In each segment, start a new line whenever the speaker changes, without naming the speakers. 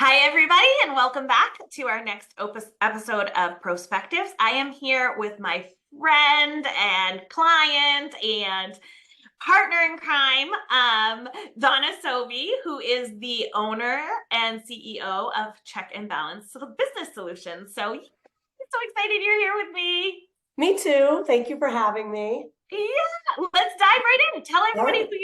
Hi, everybody, and welcome back to our next episode of Pro-Spectives. I am here with my friend and client and partner in crime, Donna Sovie, who is the owner and CEO of Check and Balance Business Solutions. So, I'm so excited you're here with me.
Me too. Thank you for having me.
Yeah, let's dive right in. Tell
All
everybody
right.
who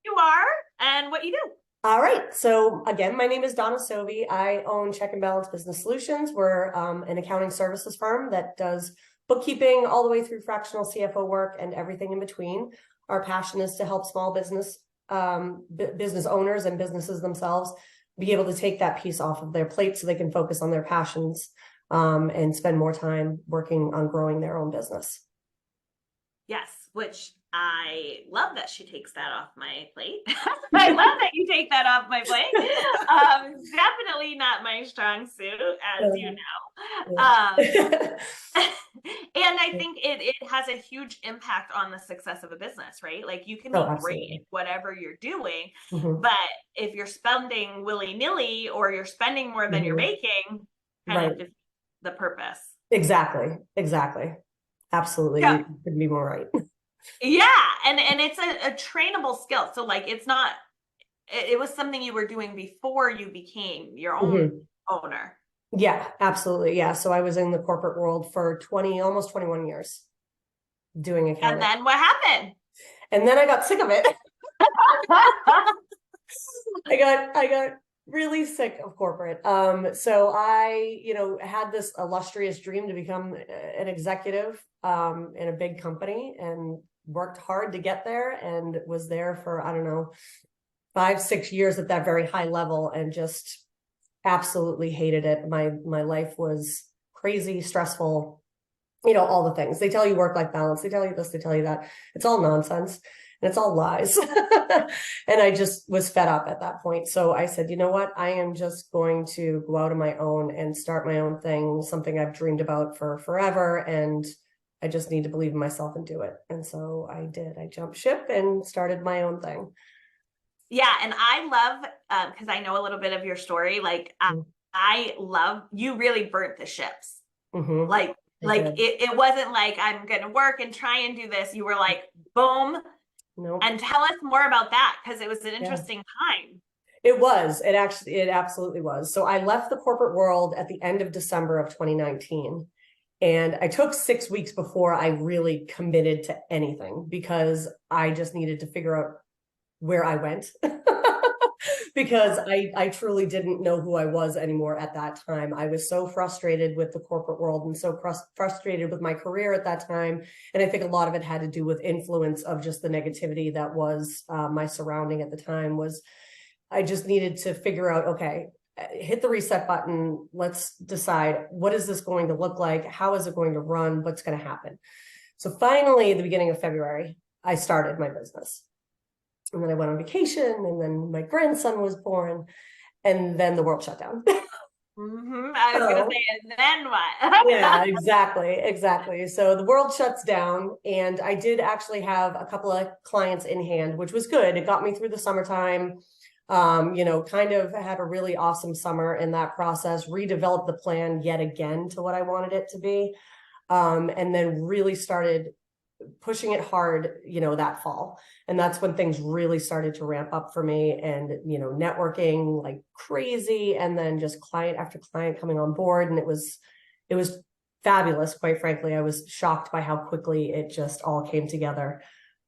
you are and what you do.
All right. So again, my name is Donna Sovie. I own Check and Balance Business Solutions. We're an accounting services firm that does bookkeeping all the way through fractional CFO work and everything in between. Our passion is to help small business owners and businesses themselves be able to take that piece off of their plate so they can focus on their passions and spend more time working on growing their own business.
Yes, which I love that she takes that off my plate. I love that you take that off my plate. Definitely not my strong suit, as you know. And I think it has a huge impact on the success of a business, right? Like you can
Oh,
be great at
absolutely.
whatever you're doing,
Mhm.
but if you're spending willy-nilly or you're spending more than you're
Mhm.
making, kind of
Right.
defeats the purpose.
Exactly. Exactly. Absolutely.
Yeah.
You couldn't be more right.
Yeah, and it's a trainable skill. So like it's not it was something you were doing before you became your own
Mhm.
owner.
Yeah, absolutely. Yeah. So I was in the corporate world for 20, almost 21 years doing
And
accounting.
then what happened?
And then I got sick of it. I got really sick of corporate. So I, had this illustrious dream to become an executive in a big company and worked hard to get there and was there for, I don't know, 5, 6 years at that very high level and just absolutely hated it. My life was crazy, stressful, all the things. They tell you work-life balance, they tell you this, they tell you that. It's all nonsense and it's all lies. And I just was fed up at that point. So I said, you know what? I am just going to go out on my own and start my own thing, something I've dreamed about for forever. And I just need to believe in myself and do it. And so I did. I jumped ship and started my own thing.
Yeah, and I love because I know a little bit of your story. Like I love you really burnt the ships.
Mm-hmm.
Like
I
like
did.
it wasn't like I'm gonna work and try and do this. You were like, boom.
Nope.
And tell us more about that because it was an
Yeah.
interesting time.
It was. It absolutely was. So I left the corporate world at the end of December of 2019. And I took 6 weeks before I really committed to anything because I just needed to figure out where I went. Because I truly didn't know who I was anymore at that time. I was so frustrated with the corporate world and so frustrated with my career at that time. And I think a lot of it had to do with influence of just the negativity that was my surrounding at the time. Was I just needed to figure out, okay, hit the reset button. Let's decide, what is this going to look like? How is it going to run? What's going to happen? So finally, at the beginning of February, I started my business. And then I went on vacation, and then my grandson was born, and then the world shut down.
I was gonna
So
say, and then what?
yeah, exactly. So the world shuts down, and I did actually have a couple of clients in hand, which was good. It got me through the summertime. Kind of had a really awesome summer in that process, redeveloped the plan yet again to what I wanted it to be. And then really started pushing it hard, that fall. And that's when things really started to ramp up for me and, networking like crazy. And then just client after client coming on board. And it was fabulous. Quite frankly, I was shocked by how quickly it just all came together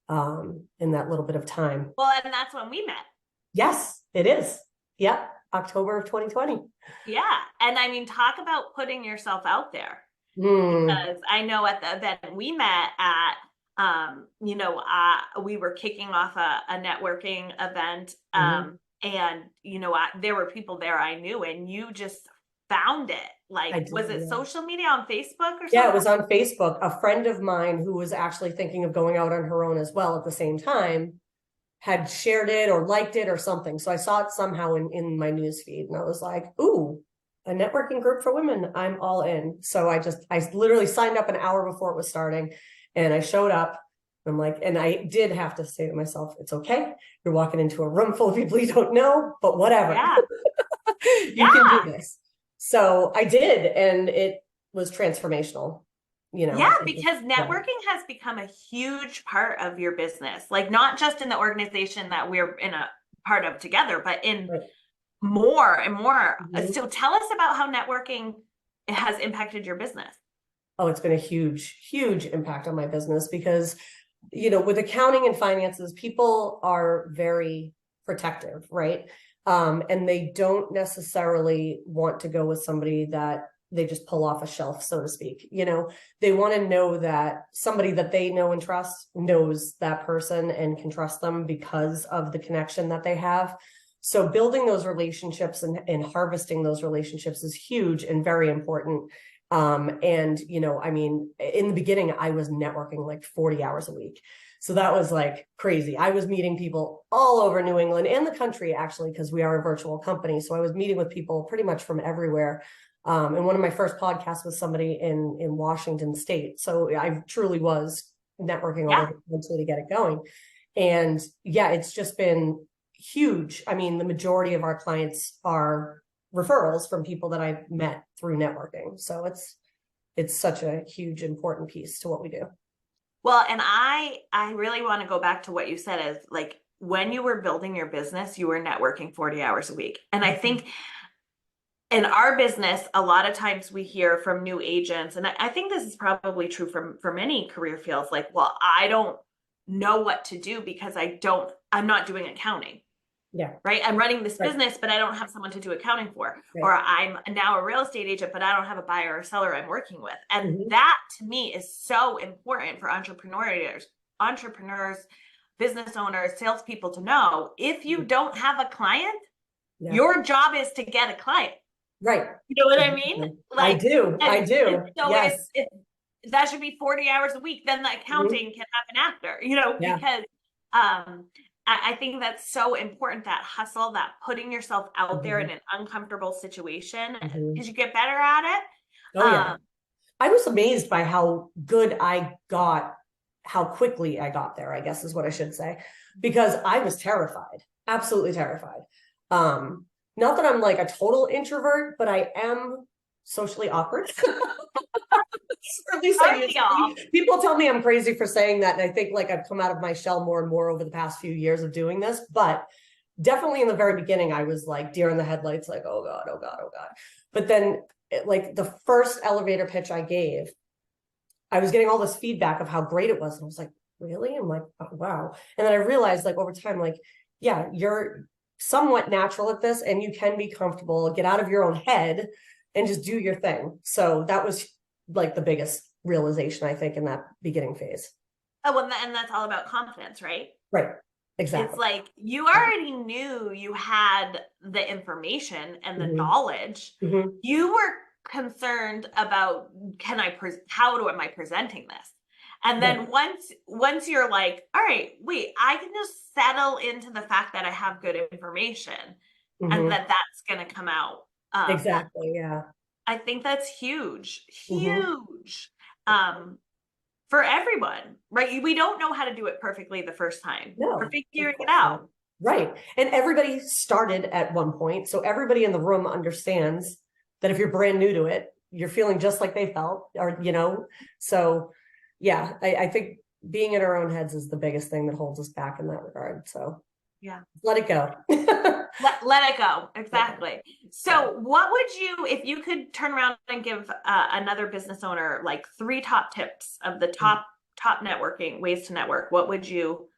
in that little bit of time.
Well, and that's when we met.
Yes, it is. Yep. October of 2020.
Yeah. And I mean, talk about putting yourself out there
Mm,
because I know at the event we met at, we were kicking off a networking event.
mm-hmm.
And, there were people there I knew, and you just found it.
I
Like,
did,
was it
yeah.
social media on Facebook or
Yeah, it
something?
was on Facebook. A friend of mine who was actually thinking of going out on her own as well at the same time had shared it or liked it or something. So I saw it somehow in my news feed and I was like, ooh, a networking group for women. I'm all in. So I literally signed up an hour before it was starting and I showed up. I'm like, and I did have to say to myself, it's okay. You're walking into a room full of people you don't know, but whatever.
Yeah.
You can do this. So I did, and it was transformational.
Yeah, because networking has become a huge part of your business, like not just in the organization that we're in a part of together, but in more and more. So tell us about how networking has impacted your business.
Oh, it's been a huge impact on my business because, with accounting and finances, people are very protective, right? And they don't necessarily want to go with somebody that they just pull off a shelf, so to speak. They want to know that somebody that they know and trust knows that person and can trust them because of the connection that they have. So building those relationships and harvesting those relationships is huge and very important. And in the beginning, I was networking like 40 hours a week. So that was like crazy. I was meeting people all over New England and the country, actually, because we are a virtual company. So I was meeting with people pretty much from everywhere. And one of my first podcasts was somebody in Washington State. So I truly was networking all over the country to get it going. And yeah, it's just been huge. I mean, the majority of our clients are referrals from people that I've met through networking. So it's such a huge, important piece to what we do.
Well, and I really want to go back to what you said is like when you were building your business, you were networking 40 hours a week. And I think in our business, a lot of times we hear from new agents, and I think this is probably true for many career fields, like, well, I don't know what to do because I'm not doing accounting.
Yeah.
Right. I'm running this business, but I don't have someone to do accounting for. Or I'm now a real estate agent, but I don't have a buyer or seller I'm working with. And that to me is so important for entrepreneurs, business owners, salespeople to know if you don't have a client, your job is to get a client.
Right.
You know what I mean?
Like, I do.
So
yes.
if that should be 40 hours a week, then the accounting can happen after, because I think that's so important, that hustle, that putting yourself out there in an uncomfortable situation because you get better at it.
Oh, yeah. I was amazed by how good I got, how quickly I got there, I guess is what I should say, because I was terrified, absolutely terrified. Not that I'm like a total introvert, but I am socially awkward. At least people tell me I'm crazy for saying that. And I think like I've come out of my shell more and more over the past few years of doing this, but definitely in the very beginning, I was like deer in the headlights, like, oh God, oh God, oh God. But then like the first elevator pitch I gave, I was getting all this feedback of how great it was. And I was like, really? I'm like, oh, wow. And then I realized like over time, like, yeah, you're somewhat natural at this and you can be comfortable, get out of your own head and just do your thing. So that was like the biggest realization, I think, in that beginning phase.
Oh, well, and that's all about confidence, right?
Right. Exactly.
It's like you already knew you had the information and the knowledge. You were concerned about how am I presenting this? And then once you're like, all right, wait, I can just settle into the fact that I have good information and that that's going to come out.
Exactly. Yeah.
I think that's huge for everyone, right? We don't know how to do it perfectly the first time.
No,
we're figuring it out.
Right. And everybody started at one point. So everybody in the room understands that if you're brand new to it, you're feeling just like they felt, or, so yeah, I think being in our own heads is the biggest thing that holds us back in that regard. So
yeah,
let it go.
let it go. Exactly. So what would you, if you could turn around and give another business owner like 3 top tips of the top networking ways to network, what would you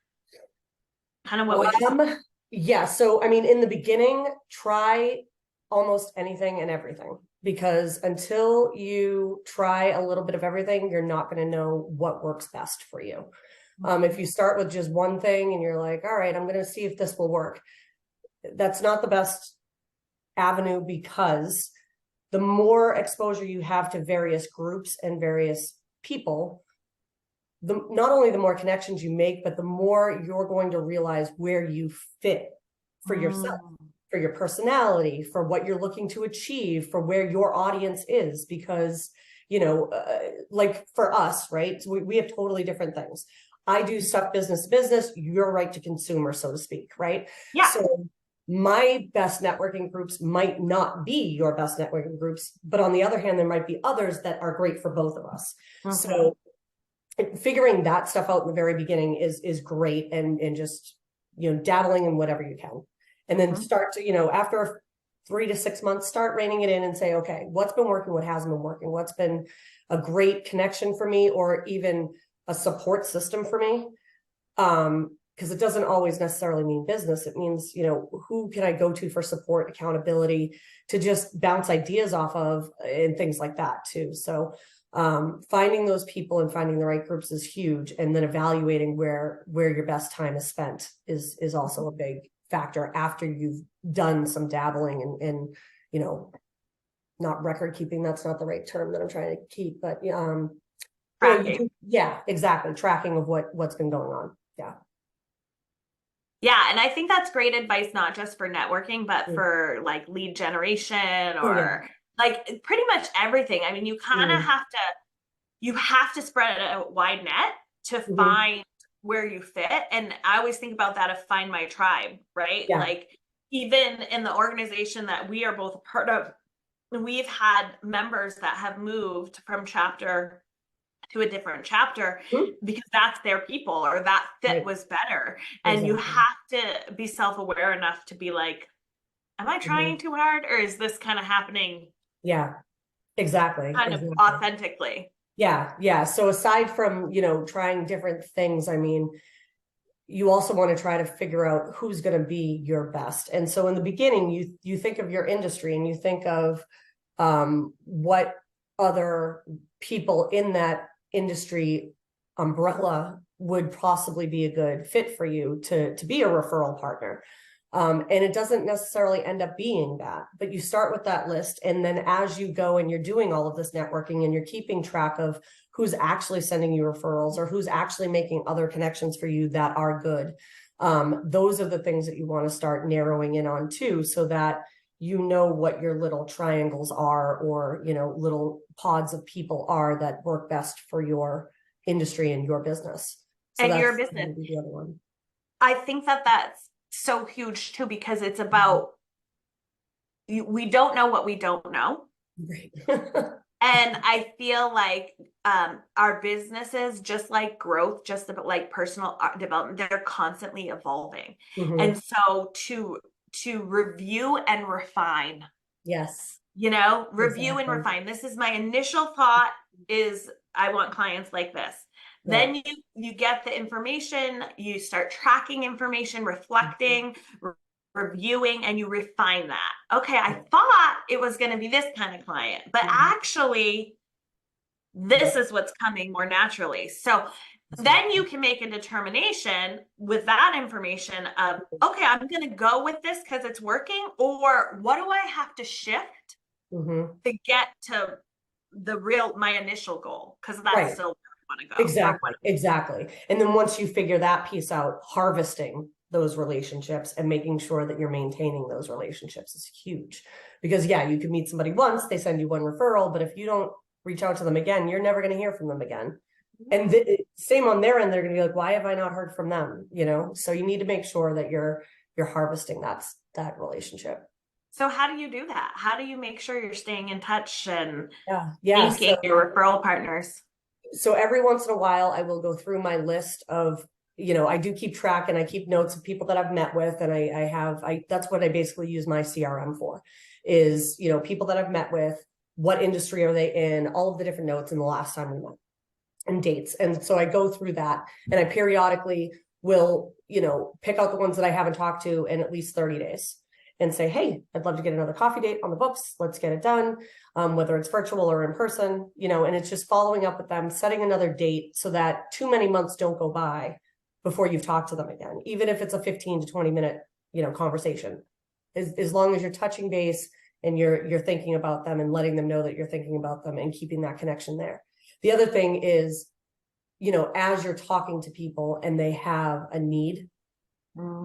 say?
Yeah. So, I mean, in the beginning, try almost anything and everything, because until you try a little bit of everything, you're not going to know what works best for you. If you start with just one thing and you're like, all right, I'm going to see if this will work, that's not the best avenue, because the more exposure you have to various groups and various people, not only the more connections you make, but the more you're going to realize where you fit for yourself, for your personality, for what you're looking to achieve, for where your audience is. Because, like for us, right? So we have totally different things. I do stuff business to business, you're right to consumer, so to speak, right?
Yeah.
So my best networking groups might not be your best networking groups, but on the other hand, there might be others that are great for both of us. So figuring that stuff out in the very beginning is great, and just, dabbling in whatever you can, and then start to, after 3 to 6 months, start reining it in and say, okay, what's been working, what hasn't been working, what's been a great connection for me, or even a support system for me. Because it doesn't always necessarily mean business. It means, who can I go to for support, accountability, to just bounce ideas off of, and things like that too. So finding those people and finding the right groups is huge. And then evaluating where your best time is spent is also a big factor after you've done some dabbling and not record keeping. That's not the right term that I'm trying to keep, but tracking. Yeah, exactly. Tracking of what's been going on. Yeah.
Yeah, and I think that's great advice, not just for networking, but for like lead generation or like pretty much everything. I mean, you kind of have to spread a wide net to find where you fit. And I always think about that of find my tribe, right?
Yeah.
Like even in the organization that we are both a part of, we've had members that have moved from chapter to a different chapter because that's their people, or that fit was better. And you have to be self-aware enough to be like, am I trying too hard, or is this kind of happening?
Yeah, exactly.
Kind of authentically.
Yeah. So aside from, trying different things, I mean, you also want to try to figure out who's going to be your best. And so in the beginning, you think of your industry and you think of what other people in that industry umbrella would possibly be a good fit for you to be a referral partner. And it doesn't necessarily end up being that, but you start with that list. And then as you go and you're doing all of this networking and you're keeping track of who's actually sending you referrals or who's actually making other connections for you that are good, those are the things that you want to start narrowing in on too, so that what your little triangles are, or, little pods of people are that work best for your industry and your business. So
and your business.
The other one.
I think that's so huge too, because it's about, we don't know what we don't know.
Right.
And I feel like our businesses, just like growth, just like personal development, they're constantly evolving. And so to review and refine.
Yes.
Review and refine. This is my initial thought, is I want clients like this. Then you get the information, you start tracking information, reflecting, reviewing, and you refine that. Okay, I thought it was going to be this kind of client, but actually this is what's coming more naturally. So then you can make a determination with that information of, okay, I'm going to go with this because it's working, or what do I have to shift to get to my initial goal? Because that's still where I want to go.
Exactly. And then once you figure that piece out, harvesting those relationships and making sure that you're maintaining those relationships is huge. Because you can meet somebody once, they send you one referral, but if you don't reach out to them again, you're never going to hear from them again. And same on their end, they're going to be like, why have I not heard from them? So you need to make sure that you're harvesting that relationship.
So how do you do that? How do you make sure you're staying in touch and
making
your referral partners?
So every once in a while, I will go through my list of, I do keep track and I keep notes of people that I've met with. And that's what I basically use my CRM for, is, people that I've met with, what industry are they in, all of the different notes, and the last time we met, and dates. And so I go through that, and I periodically will, pick out the ones that I haven't talked to in at least 30 days and say, hey, I'd love to get another coffee date on the books. Let's get it done. Whether it's virtual or in person, and it's just following up with them, setting another date so that too many months don't go by before you've talked to them again, even if it's a 15 to 20 minute, conversation. As long as you're touching base and you're thinking about them and letting them know that you're thinking about them and keeping that connection there. The other thing is, as you're talking to people and they have a need,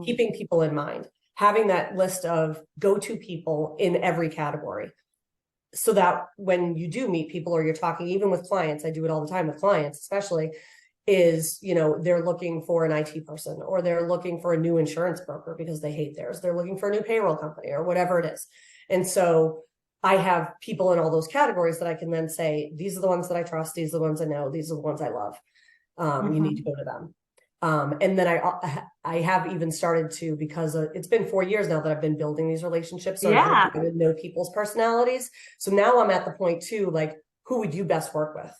keeping people in mind, having that list of go-to people in every category, so that when you do meet people or you're talking, even with clients, I do it all the time with clients, especially, is, they're looking for an IT person, or they're looking for a new insurance broker because they hate theirs. They're looking for a new payroll company or whatever it is. And so I have people in all those categories that I can then say, these are the ones that I trust. These are the ones I know. These are the ones I love. You need to go to them. And then I have even started to, because it's been 4 years now that I've been building these relationships. So I'm getting to know people's personalities. So now I'm at the point too, like, who would you best work with?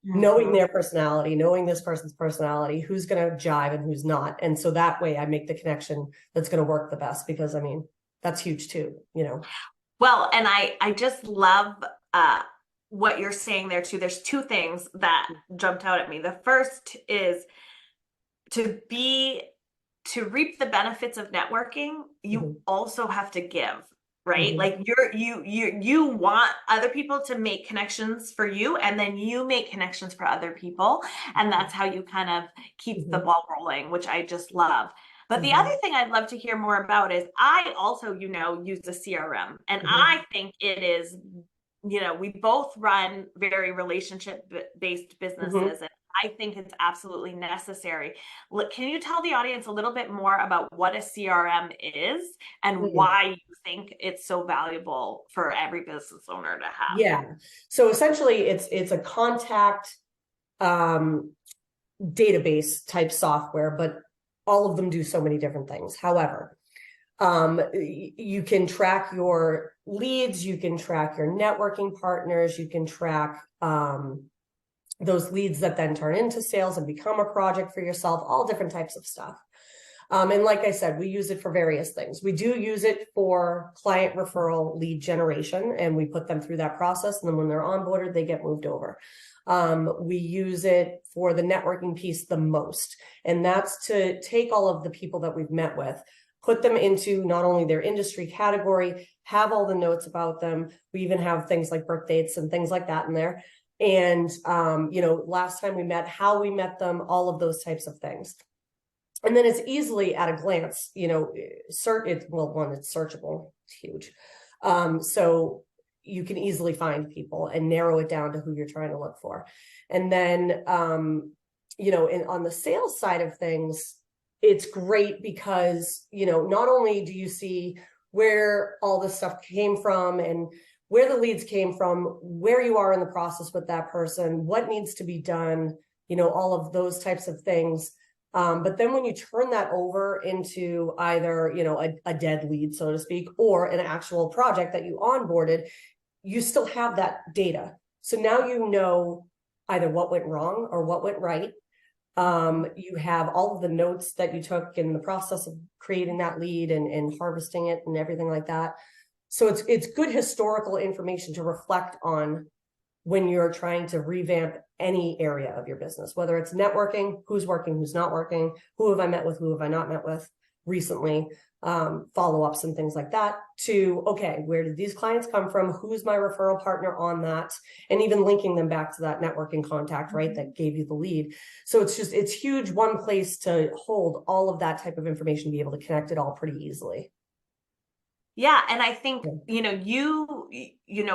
Knowing their personality, knowing this person's personality, who's going to jive and who's not. And so that way I make the connection that's going to work the best, because I mean, that's huge too,
Well, and I just love what you're saying there too. There's two things that jumped out at me. The first is to reap the benefits of networking, you also have to give, right? Like you want other people to make connections for you, and then you make connections for other people. And that's how you kind of keep the ball rolling, which I just love. But the other thing I'd love to hear more about is I also, use a CRM, and I think it is, we both run very relationship-based businesses, and I think it's absolutely necessary. Can you tell the audience a little bit more about what a CRM is and why you think it's so valuable for every business owner to have?
Yeah. So essentially it's a contact database type software, but all of them do so many different things. However, you can track your leads, you can track your networking partners, you can track those leads that then turn into sales and become a project for yourself, all different types of stuff. And like I said, we use it for various things. We do use it for client referral lead generation, and we put them through that process. And then when they're onboarded, they get moved over. We use it for the networking piece the most. And that's to take all of the people that we've met with, put them into not only their industry category, have all the notes about them. We even have things like birth dates and things like that in there. And, last time we met, how we met them, all of those types of things. And then it's easily at a glance, it's searchable, it's huge. So you can easily find people and narrow it down to who you're trying to look for. And then, on the sales side of things, it's great because, not only do you see where all this stuff came from and where the leads came from, where you are in the process with that person, what needs to be done, all of those types of things. But then when you turn that over into either, a dead lead, so to speak, or an actual project that you onboarded, you still have that data. So now you know either what went wrong or what went right. You have all of the notes that you took in the process of creating that lead and harvesting it and everything like that. So it's good historical information to reflect on when you're trying to revamp any area of your business, whether it's networking, who's working, who's not working, who have I met with, who have I not met with recently, follow-ups and things like that, to, okay, where did these clients come from? Who's my referral partner on that? And even linking them back to that networking contact, right, that gave you the lead. So it's huge, one place to hold all of that type of information, be able to connect it all pretty easily.
Yeah. And I think,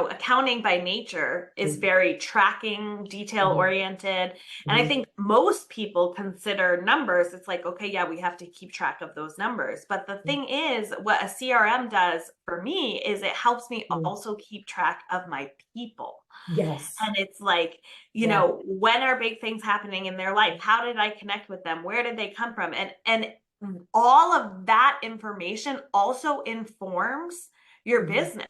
accounting by nature is very tracking, detail oriented. And I think most people consider numbers. It's like, okay, yeah, we have to keep track of those numbers. But the thing is, what a CRM does for me is it helps me also keep track of my people.
Yes.
And it's like, when are big things happening in their life? How did I connect with them? Where did they come from? And all of that information also informs your business.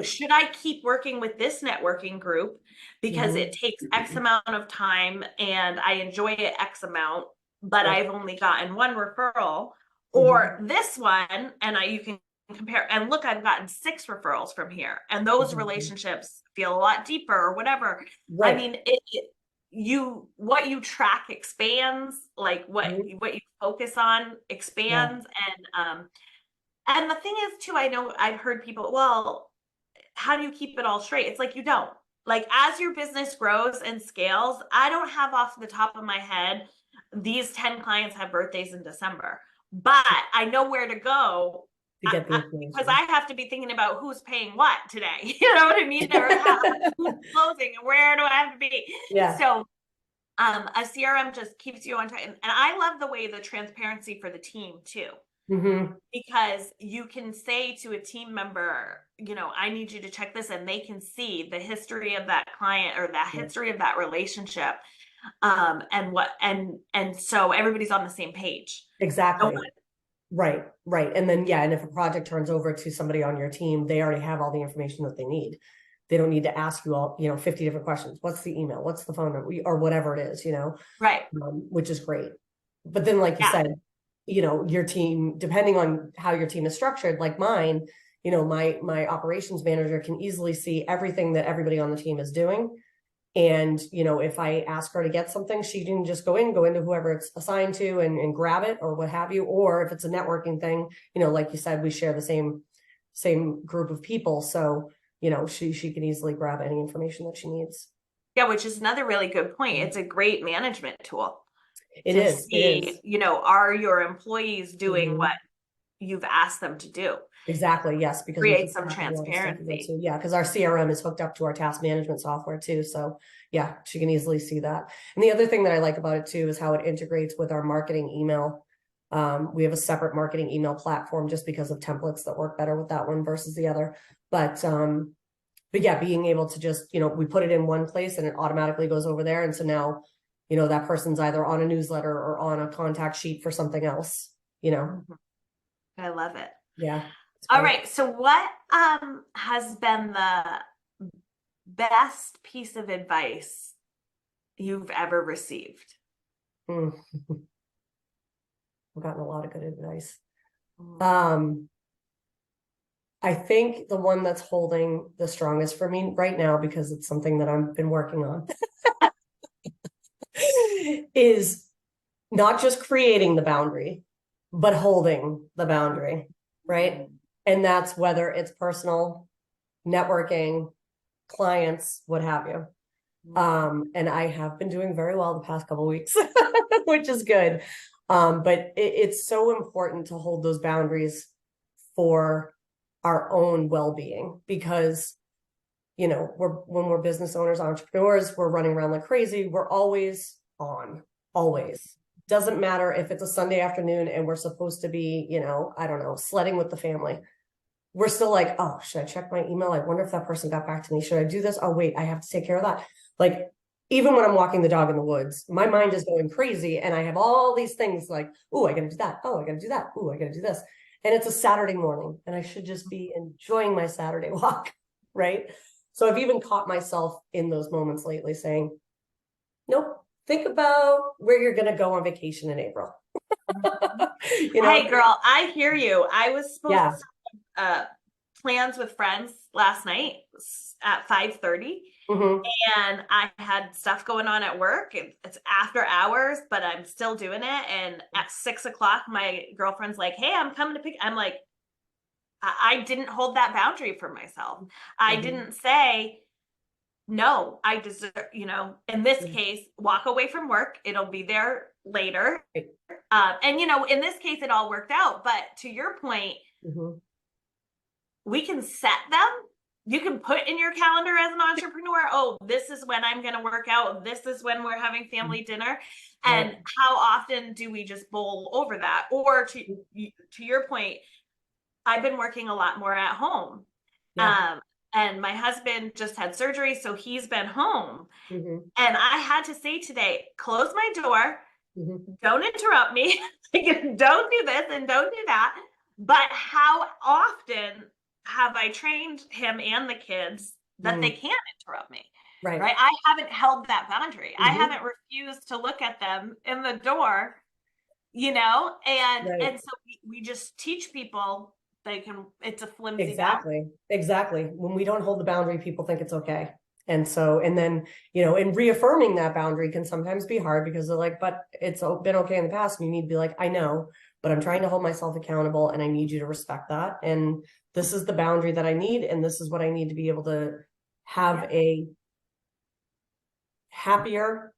Should I keep working with this networking group because it takes X amount of time and I enjoy it X amount, but I've only gotten one referral, or this one, and you can compare and look, I've gotten 6 referrals from here, and those relationships feel a lot deeper or whatever. Right. I mean, what you track expands, like what you focus on expands. And the thing is too, I know I've heard people, well, how do you keep it all straight? It's like, you don't. Like, as your business grows and scales, I don't have off the top of my head, these 10 clients have birthdays in December, but I know where to go to get the because I have to be thinking about who's paying what today. You know what I mean? Or who's closing and where do I have to be? Yeah. So A CRM just keeps you on track. And I love the way the transparency for the team too. Because you can say to a team member, you know, I need you to check this, and they can see the history of that client or that history of that relationship. And so everybody's on the same page.
Exactly. Right. And then, and if a project turns over to somebody on your team, they already have all the information that they need. They don't need to ask you all, 50 different questions. What's the email? What's the phone number? Or whatever it is,
Right.
Which is great. But then, like you said, your team, depending on how your team is structured, like mine, my operations manager can easily see everything that everybody on the team is doing. And, if I ask her to get something, she can just go into whoever it's assigned to and grab it or what have you. Or if it's a networking thing, like you said, we share the same group of people. So, she can easily grab any information that she needs.
Yeah, which is another really good point. It's a great management tool.
It is.
Are your employees doing what you've asked them to do?
Exactly. Yes. Because
create some transparency.
Yeah. Because our CRM is hooked up to our task management software too. So yeah, she can easily see that. And the other thing that I like about it too is how it integrates with our marketing email. We have a separate marketing email platform just because of templates that work better with that one versus the other. But yeah, being able to just, we put it in one place and it automatically goes over there. And so now, that person's either on a newsletter or on a contact sheet for something else,
I love it.
Yeah.
All right. So what has been the best piece of advice you've ever received?
I've gotten a lot of good advice. I think the one that's holding the strongest for me right now, because it's something that I've been working on, is not just creating the boundary, but holding the boundary, right? And that's whether it's personal, networking, clients, what have you. And I have been doing very well the past couple of weeks, which is good. But it's so important to hold those boundaries for our own well-being, because, when we're business owners, entrepreneurs, we're running around like crazy. We're always on, always. Doesn't matter if it's a Sunday afternoon and we're supposed to be, I don't know, sledding with the family. We're still like, oh, should I check my email? I wonder if that person got back to me. Should I do this? Oh, wait, I have to take care of that. Like, even when I'm walking the dog in the woods, my mind is going crazy. And I have all these things like, oh, I got to do that. Oh, I got to do that. Oh, I got to do this. And it's a Saturday morning and I should just be enjoying my Saturday walk, right? So I've even caught myself in those moments lately saying, nope, think about where you're going to go on vacation in April.
Hey, girl, I hear you. I was supposed to plans with friends last night at 5:30. And I had stuff going on at work. It's after hours, but I'm still doing it. And at 6:00, my girlfriend's like, hey, I'm coming to pick. I'm like, I didn't hold that boundary for myself. I didn't say, no, I deserve, in this case, walk away from work. It'll be there later. And, in this case, it all worked out. But to your point, we can set them. You can put in your calendar as an entrepreneur, oh, this is when I'm going to work out. This is when we're having family dinner. And how often do we just bowl over that? Or to your point, I've been working a lot more at home. And my husband just had surgery, so he's been home. And I had to say today, close my door, don't interrupt me, don't do this and don't do that. But how often have I trained him and the kids that they can't interrupt me? Right. I haven't held that boundary. I haven't refused to look at them in the door, and so we just teach people it's a flimsy boundary.
Exactly. When we don't hold the boundary, people think it's okay. And so, and then, and reaffirming that boundary can sometimes be hard because they're like, but it's been okay in the past. And you need to be like, I know, but I'm trying to hold myself accountable and I need you to respect that. And this is the boundary that I need. And this is what I need to be able to have a happier,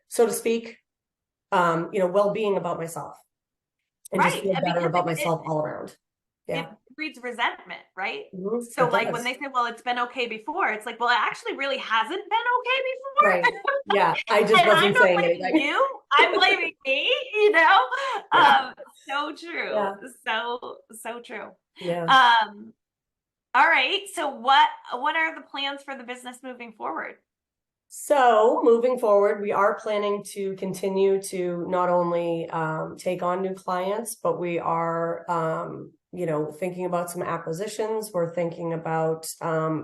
so to speak, well-being about myself and just feel better about myself all around.
breeds resentment, right?
Mhm,
So
it
like when
does.
they say, well, it's been okay before, it's like, well, it actually really hasn't been okay
Right.
before.
Yeah. I just
And I'm
wasn't
not
saying
blaming
anything.
you, I'm blaming me, you know?
Yeah.
So true.
Yeah.
So true.
Yeah.
All right. So what are the plans for the business moving forward?
So moving forward, we are planning to continue to not only take on new clients, but we are, thinking about some acquisitions. We're thinking about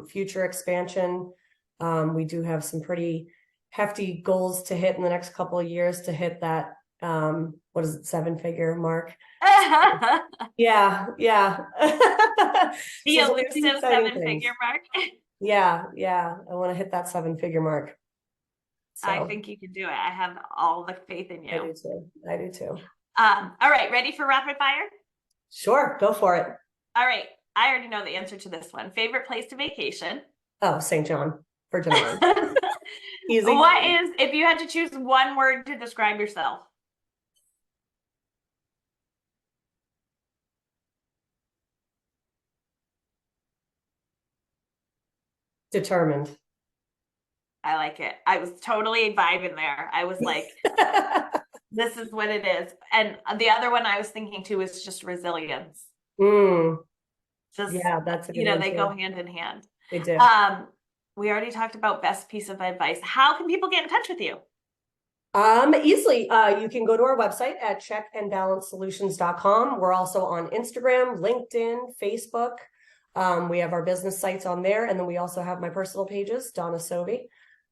future expansion. We do have some pretty hefty goals to hit in the next couple of years to hit that, what is it, 7-figure mark. Yeah, yeah.
The
So some pretty
elusive
exciting things.
seven-figure mark.
Yeah, yeah. I want to hit that 7-figure mark.
I
So
think you can do it. I have all the faith in
I
you.
do too. I do too.
All right, ready for rapid fire?
Sure, go for it.
All right. I already know the answer to this one. Favorite place to vacation?
Oh, St. John, Virgin Islands. Easy.
What is, if you had to choose one word to describe yourself?
Determined.
I like it. I was totally vibing there. I was like, this is what it is. And the other one I was thinking too is just resilience.
Mm,
Just,
yeah, that's a good one
they go
too.
hand in hand.
They do.
We already talked about best piece of advice. How can people get in touch with you?
Easily. You can go to our website at checkandbalancesolutions.com. We're also on Instagram, LinkedIn, Facebook. We have our business sites on there, and then we also have my personal pages, Donna Sovie,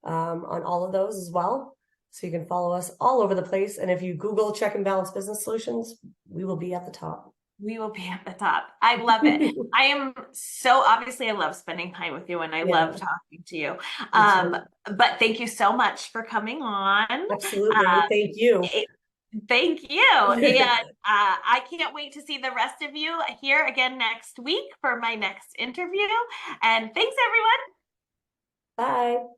on all of those as well. So you can follow us all over the place. And if you Google Check and Balance Business Solutions, we will be at the top.
We will be at the top. I love it. I am so obviously I love spending time with you and I love talking to you. But thank you so much for coming on.
Absolutely. Thank you.
Thank you. And I can't wait to see the rest of you here again next week for my next interview. And thanks, everyone.
Bye.